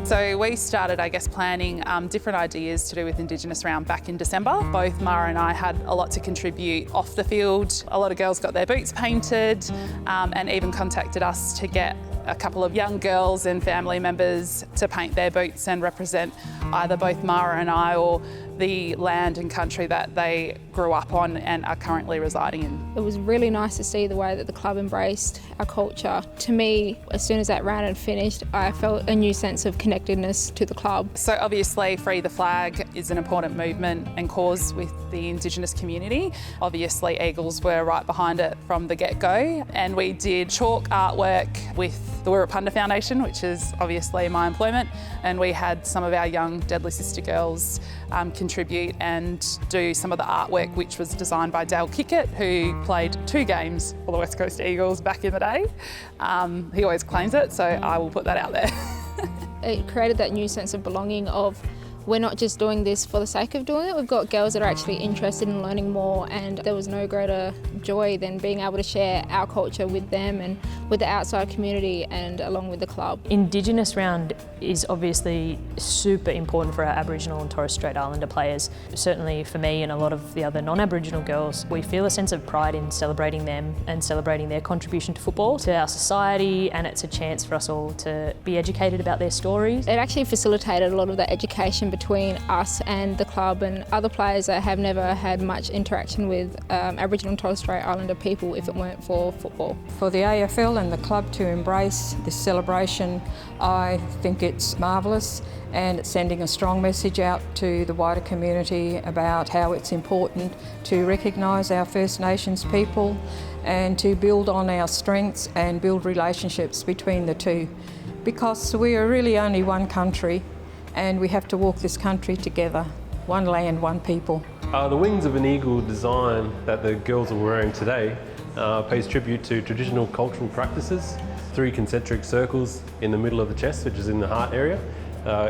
So we started, planning different ideas to do with Indigenous round back in December. Both Mara and I had a lot to contribute off the field. A lot of girls got their boots painted and even contacted us to get a couple of young girls and family members to paint their boots and represent either both Mara and I or the land and country that they grew up on and are currently residing in. It was really nice to see the way that the club embraced our culture. To me, as soon as that round had finished, I felt a new sense of connectedness to the club. So obviously Free the Flag is an important movement and cause with the Indigenous community. Obviously Eagles were right behind it from the get-go, and we did chalk artwork with the Wirrapunda Foundation, which is obviously my employment, and we had some of our young Deadly Sister girls contribute and do some of the artwork, which was designed by Dale Kickett, who played 2 games for the West Coast Eagles back in the day. He always claims it, so I will put that out there. It created that new sense of belonging of we're not just doing this for the sake of doing it. We've got girls that are actually interested in learning more, and there was no greater joy than being able to share our culture with them and with the outside community and along with the club. Indigenous round is obviously super important for our Aboriginal and Torres Strait Islander players. Certainly for me and a lot of the other non-Aboriginal girls, we feel a sense of pride in celebrating them and celebrating their contribution to football, to our society, and it's a chance for us all to be educated about their stories. It actually facilitated a lot of that education between us and the club and other players that have never had much interaction with Aboriginal and Torres Strait Islander people if it weren't for football. For the AFL and the club to embrace this celebration, I think it's marvellous, and it's sending a strong message out to the wider community about how it's important to recognise our First Nations people and to build on our strengths and build relationships between the two, because we are really only one country and we have to walk this country together, one land, one people. The wings of an eagle design that the girls are wearing today pays tribute to traditional cultural practices. 3 concentric circles in the middle of the chest, which is in the heart area,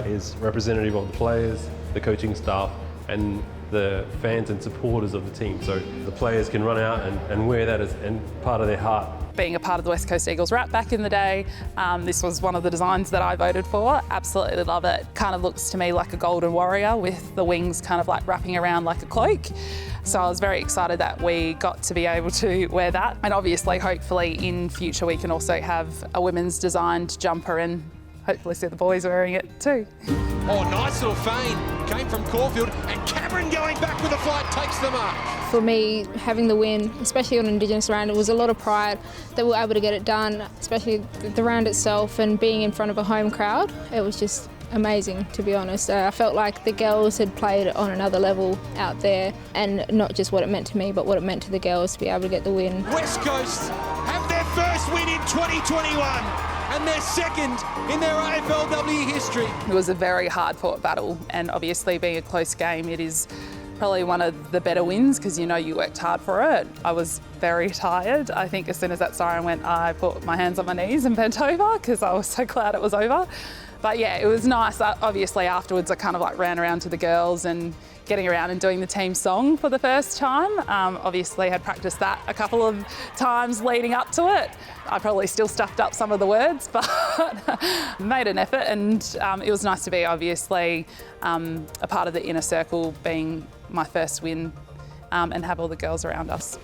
is representative of the players, the coaching staff and the fans and supporters of the team. So the players can run out and wear that as part of their heart. Being a part of the West Coast Eagles wrap back in the day, this was one of the designs that I voted for. Absolutely love it. Kind of looks to me like a golden warrior with the wings kind of like wrapping around like a cloak. So I was very excited that we got to be able to wear that. And obviously, hopefully in future we can also have a women's designed jumper and hopefully see the boys wearing it too. Oh, nice little feint. Came from Caulfield, and Cameron going back with a flight takes them up. For me, having the win, especially on Indigenous round, it was a lot of pride that we were able to get it done, especially the round itself and being in front of a home crowd. It was just amazing, to be honest. I felt like the girls had played on another level out there, and not just what it meant to me, but what it meant to the girls to be able to get the win. West Coast have their first win in 2021. And their second in their AFLW history. It was a very hard-fought battle, and obviously being a close game, it is probably one of the better wins because you know you worked hard for it. I was very tired. I think as soon as that siren went, I put my hands on my knees and bent over because I was so glad it was over. But yeah, it was nice. Obviously afterwards I kind of like ran around to the girls and getting around and doing the team song for the first time. Obviously had practiced that a couple of times leading up to it. I probably still stuffed up some of the words, but made an effort, and it was nice to be obviously a part of the inner circle being my first win and have all the girls around us.